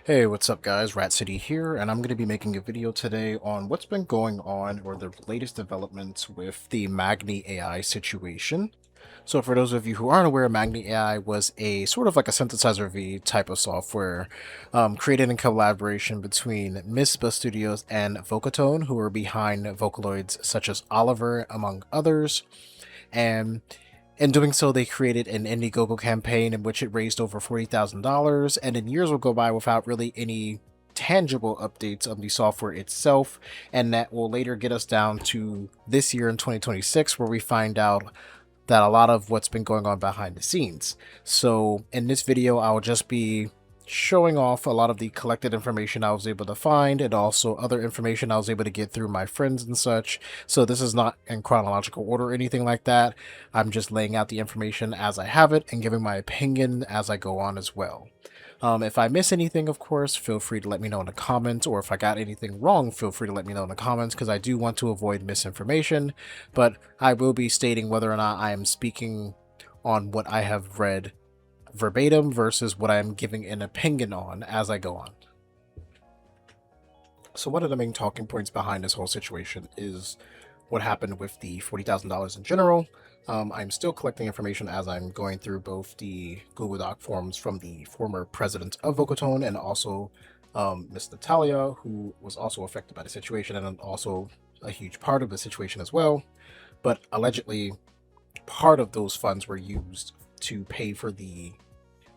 Hey, what's up guys? Rat City here, and I'm going to be making a video today on what's been going on or the latest developments with the Maghni AI situation. So for those of you who aren't aware, Maghni AI was a sort of like a synthesizer V type of software created in collaboration between Mispa Studios and Vocatone, who are behind Vocaloids such as Oliver, among others. And in doing so, they created an Indiegogo campaign in which it raised over $40,000, and then years will go by without really any tangible updates on the software itself, and that will later get us down to this year in 2026, where we find out that a lot of what's been going on behind the scenes. So in this video, I'll just be showing off a lot of the collected information I was able to find and also other information I was able to get through my friends and such. So this is not in chronological order or anything like that. I'm just laying out the information as I have it and giving my opinion as I go on as well. If I miss anything, of course, feel free to let me know in the comments, or if I got anything wrong, feel free to let me know in the comments, because I do want to avoid misinformation, but I will be stating whether or not I am speaking on what I have read verbatim versus what I am giving an opinion on as I go on. So one of the main talking points behind this whole situation is what happened with the $40,000 in general. I'm still collecting information as I'm going through both the Google Doc forms from the former president of Vocatone and also Miss Natalia, who was also affected by the situation and also a huge part of the situation as well. But allegedly, part of those funds were used to pay for the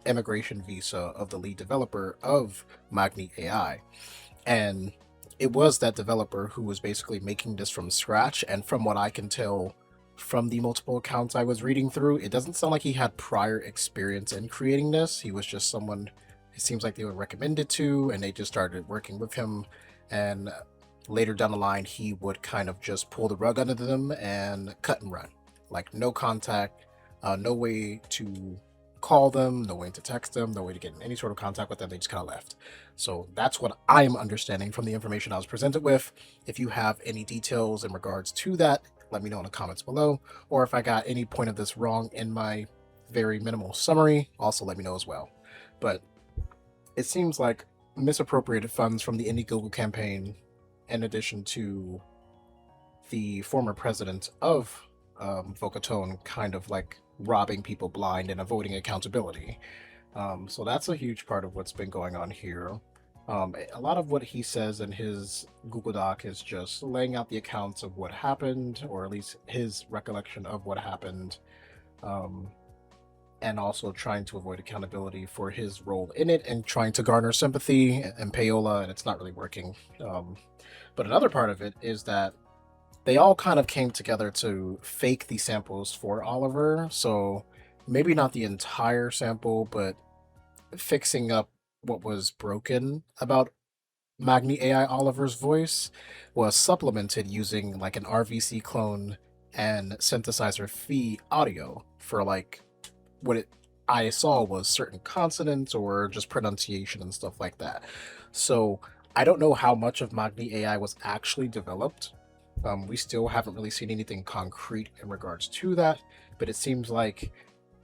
immigration visa of the lead developer of Maghni AI. And it was that developer who was basically making this from scratch. And from what I can tell from the multiple accounts I was reading through, it doesn't sound like he had prior experience in creating this. He was just someone it seems like they were recommended to, and they just started working with him. And later down the line, he would kind of just pull the rug under them and cut and run. Like no contact, no way to call them, no way to text them, no way to get in any sort of contact with them. They just kind of left. So that's what I am understanding from the information I was presented with. If you have any details in regards to that, let me know in the comments below. Or if I got any point of this wrong in my very minimal summary, also let me know as well. But it seems like misappropriated funds from the Indiegogo campaign, in addition to the former president of Vocatone, kind of like robbing people blind and avoiding accountability. So that's a huge part of what's been going on here. A lot of what he says in his Google Doc is just laying out the accounts of what happened, or at least his recollection of what happened, um, and also trying to avoid accountability for his role in it and trying to garner sympathy and payola, and it's not really working. But another part of it is that they all kind of came together to fake the samples for Oliver. So maybe not the entire sample, but fixing up what was broken about Maghni AI Oliver's voice was supplemented using like an RVC clone and synthesizer fee audio for like what it I saw was certain consonants or just pronunciation and stuff like that. So I don't know how much of Maghni AI was actually developed. We still haven't really seen anything concrete in regards to that, but it seems like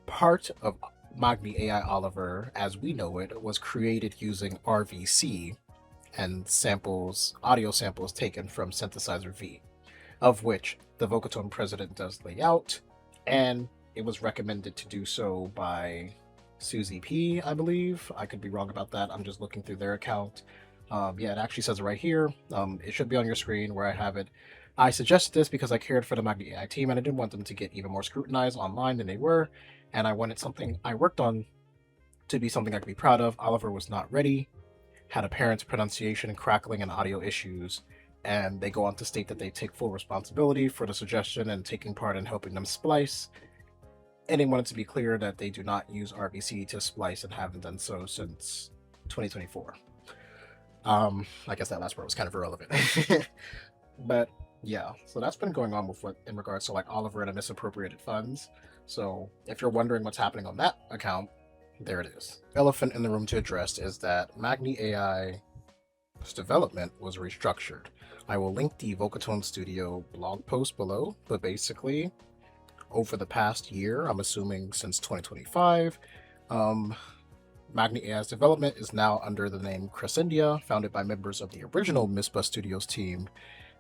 part of Maghni AI Oliver, as we know it, was created using RVC and samples, audio samples taken from Synthesizer V, of which the Vocatone president does lay out, and it was recommended to do so by Susie P, I believe. I could be wrong about that. I'm just looking through their account. Yeah, it actually says it right here. It should be on your screen where I have it. I suggested this because I cared for the Maghni AI team and I didn't want them to get even more scrutinized online than they were. And I wanted something I worked on to be something I could be proud of. Oliver was not ready, had apparent pronunciation, crackling, and audio issues. And they go on to state that they take full responsibility for the suggestion and taking part in helping them splice. And they wanted to be clear that they do not use RVC to splice and haven't done so since 2024. I guess that last part was kind of irrelevant. But yeah, so that's been going on with what in regards to like Oliver and the misappropriated funds. So if you're wondering what's happening on that account, there it is. Elephant in the room to address is that Maghni AI's development was restructured. I will link the Vocatone Studio blog post below, but basically, over the past year, I'm assuming since 2025, Maghni AI's development is now under the name Crescendia, founded by members of the original Mispa Studios team.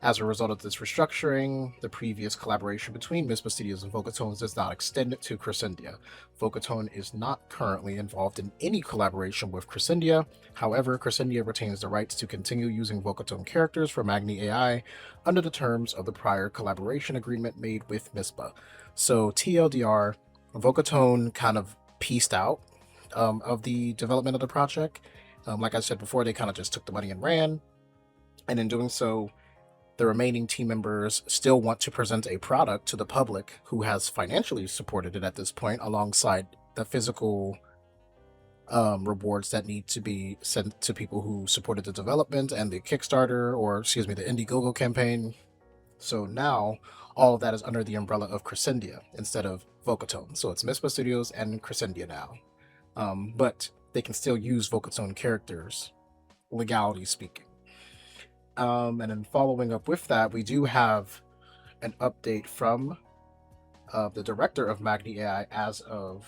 As a result of this restructuring, the previous collaboration between Mispa Studios and Vocatones does not extend to Crescendia. Vocatone is not currently involved in any collaboration with Crescendia. However, Crescendia retains the rights to continue using Vocatone characters for Maghni AI under the terms of the prior collaboration agreement made with Mispa. So, TLDR, Vocatone kind of pieced out of the development of the project. Like I said before, they kind of just took the money and ran. And in doing so, the remaining team members still want to present a product to the public who has financially supported it at this point, alongside the physical rewards that need to be sent to people who supported the development and the Kickstarter, or excuse me, the Indiegogo campaign. So now all of that is under the umbrella of Crescendia instead of Vocatone. So it's Mispa Studios and Crescendia now. But they can still use Vocatone characters, legality speaking. And then following up with that, we do have an update from the director of Maghni AI as of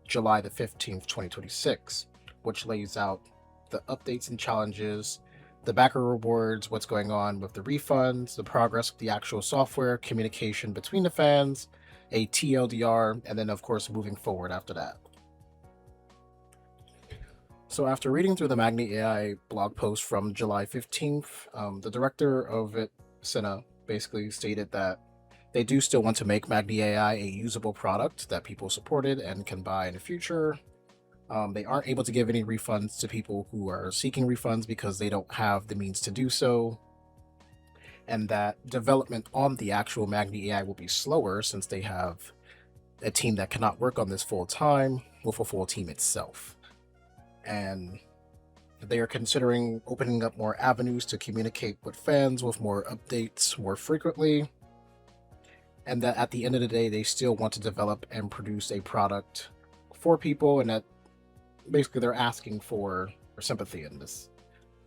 July the 15th, 2026, which lays out the updates and challenges, the backer rewards, what's going on with the refunds, the progress of the actual software, communication between the fans, a TLDR, and then, of course, moving forward after that. So after reading through the Maghni AI blog post from July 15th, the director of it, Senna, basically stated that they do still want to make Maghni AI a usable product that people supported and can buy in the future. They aren't able to give any refunds to people who are seeking refunds because they don't have the means to do so. And that development on the actual Maghni AI will be slower since they have a team that cannot work on this full time with a full team itself. And they are considering opening up more avenues to communicate with fans with more updates more frequently. And that at the end of the day, they still want to develop and produce a product for people, and that basically they're asking for sympathy in this.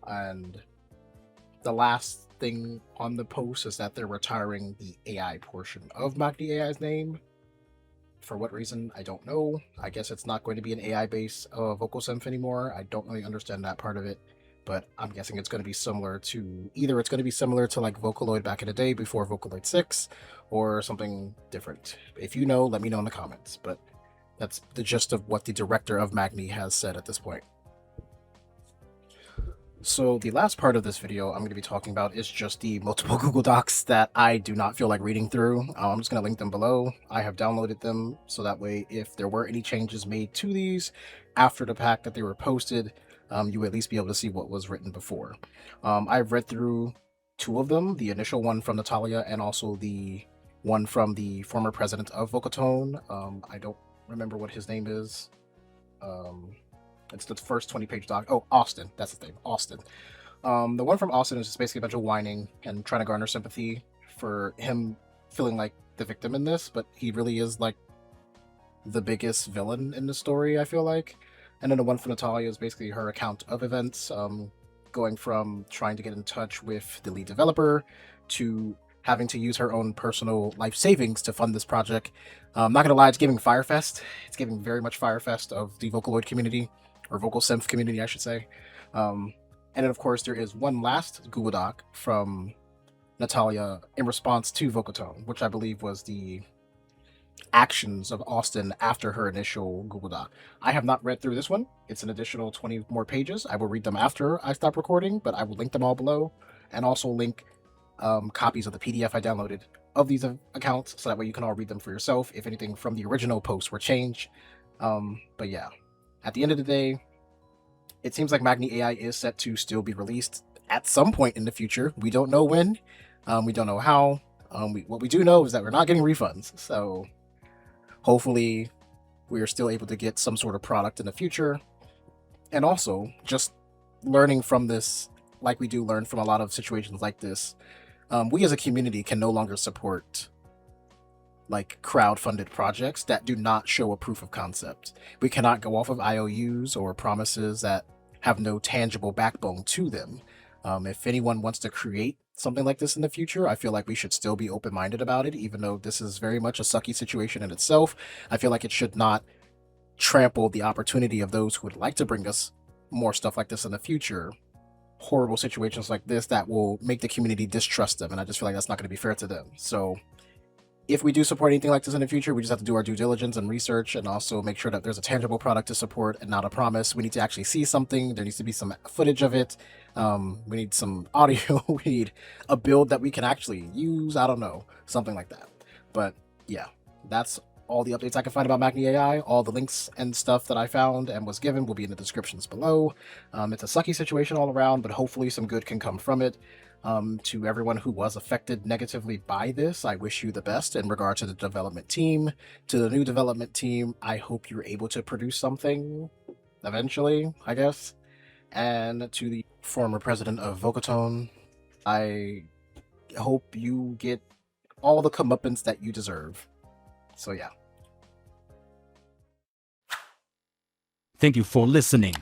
And the last thing on the post is that they're retiring the AI portion of Maghni AI's name. For what reason, I don't know. I guess it's not going to be an AI-based vocal synth anymore. I don't really understand that part of it, but I'm guessing it's going to be similar to either it's going to be similar to like Vocaloid back in the day before Vocaloid 6, or something different. If you know, let me know in the comments. But that's the gist of what the director of Maghni has said at this point. So the last part of this video I'm going to be talking about is just the multiple Google Docs that I do not feel like reading through. I'm just going to link them below. I have downloaded them so that way if there were any changes made to these after the fact that they were posted, you would at least be able to see what was written before. I've read through two of them, the initial one from Natalia and also the one from the former president of Vocatone. I don't remember what his name is. It's the first 20-page doc. Oh, Austin. That's the thing. Austin. The one from Austin is just basically a bunch of whining and trying to garner sympathy for him feeling like the victim in this, but he really is like the biggest villain in the story, I feel like. And then the one from Natalia is basically her account of events, going from trying to get in touch with the lead developer to having to use her own personal life savings to fund this project. I'm not gonna lie, it's giving Firefest. It's giving very much Firefest of the Vocaloid community, or vocal synth community, I should say. And then, of course, there is one last Google Doc from Natalia in response to Vocatone, which I believe was the actions of Austin after her initial Google Doc. I have not read through this one. It's an additional 20 more pages. I will read them after I stop recording, but I will link them all below, and also link copies of the PDF I downloaded of these accounts, so that way you can all read them for yourself if anything from the original post were changed. But yeah, at the end of the day, it seems like Maghni AI is set to still be released at some point in the future. We don't know when, we don't know how. What we do know is that we're not getting refunds, so hopefully we are still able to get some sort of product in the future. And also, just learning from this, like we do learn from a lot of situations like this, we as a community can no longer support like crowd-funded projects that do not show a proof of concept. We cannot go off of IOUs or promises that have no tangible backbone to them. If anyone wants to create something like this in the future, I feel like we should still be open-minded about it, even though this is very much a sucky situation in itself. I feel like it should not trample the opportunity of those who would like to bring us more stuff like this in the future, horrible situations like this that will make the community distrust them. And I just feel like that's not going to be fair to them. So if we do support anything like this in the future, we just have to do our due diligence and research, and also make sure that there's a tangible product to support and not a promise. We need to actually see something. There needs to be some footage of it. We need some audio. We need a build that we can actually use. I don't know, something like that. But yeah, that's all the updates I can find about Maghni AI. All the links and stuff that I found and was given will be in the descriptions below. It's a sucky situation all around, but hopefully some good can come from it. To everyone who was affected negatively by this, I wish you the best in regard to the development team. To the new development team, I hope you're able to produce something eventually, I guess. And to the former president of Vocatone, I hope you get all the comeuppance that you deserve. So yeah. Thank you for listening.